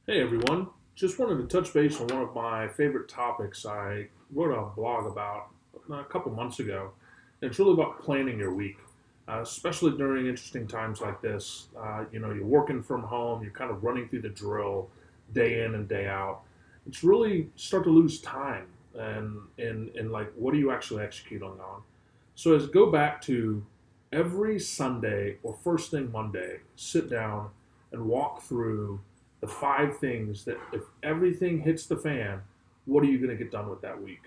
Hey everyone, just wanted to touch base on one of my favorite topics I wrote a blog about a couple months ago. And it's really about planning your week, especially during interesting times like this. You're working from home, you're kind of running through the drill day in and day out. It's really start to lose time and like what are you actually executing on? So as go back to every Sunday or first thing Monday, sit down and walk through the five things that if everything hits the fan, what are you going to get done with that week?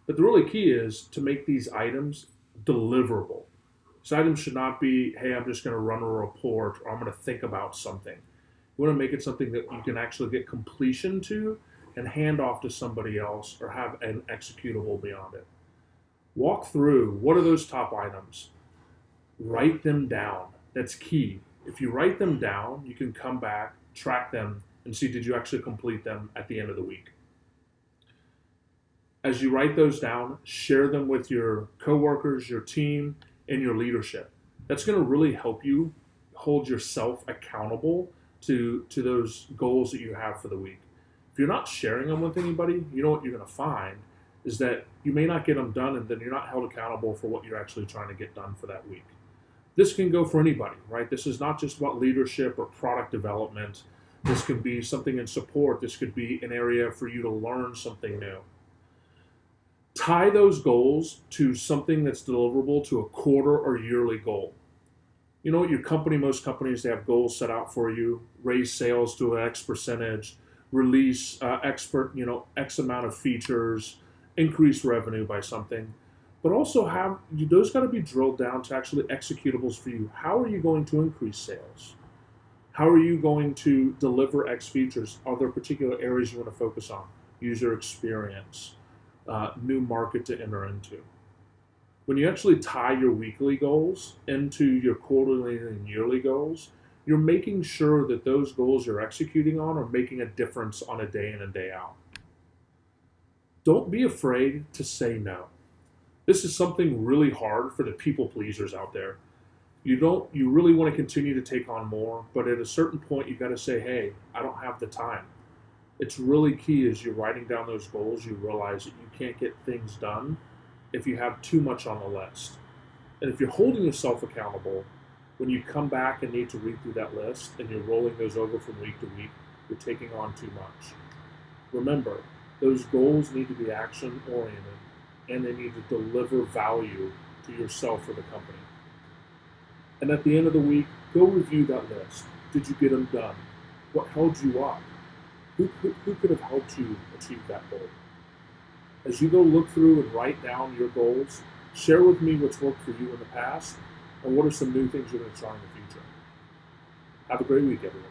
But the really key is to make these items deliverable. These items should not be, hey, I'm just going to run a report or I'm going to think about something. You want to make it something that you can actually get completion to and hand off to somebody else or have an executable beyond it. Walk through what are those top items, write them down. That's key. If you write them down, you can come back, track them, and see did you actually complete them at the end of the week. As you write those down, share them with your coworkers, your team, and your leadership. That's going to really help you hold yourself accountable to those goals that you have for the week. If you're not sharing them with anybody, you know what you're going to find is that you may not get them done and then you're not held accountable for what you're actually trying to get done for that week. This can go for anybody, right? This is not just about leadership or product development. This could be something in support. This could be an area for you to learn something new. Tie those goals to something that's deliverable to a quarter or yearly goal. You know what your company, most companies, they have goals set out for you, raise sales to an X percentage, release X amount of features, increase revenue by something. But also have those got to be drilled down to actually executables for you. How are you going to increase sales? How are you going to deliver X features? Are there particular areas you want to focus on? User experience, new market to enter into. When you actually tie your weekly goals into your quarterly and yearly goals, you're making sure that those goals you're executing on are making a difference on a day in and day out. Don't be afraid to say no. This is something really hard for the people pleasers out there. You really want to continue to take on more, but at a certain point you got to say, hey, I don't have the time. It's really key as you're writing down those goals, you realize that you can't get things done if you have too much on the list. And if you're holding yourself accountable, when you come back and need to read through that list and you're rolling those over from week to week, you're taking on too much. Remember, those goals need to be action oriented and they need to deliver value to yourself or the company. And at the end of the week, go review that list. Did you get them done? What held you up? Who could have helped you achieve that goal? As you go look through and write down your goals, share with me what's worked for you in the past and what are some new things you're going to try in the future. Have a great week, everyone.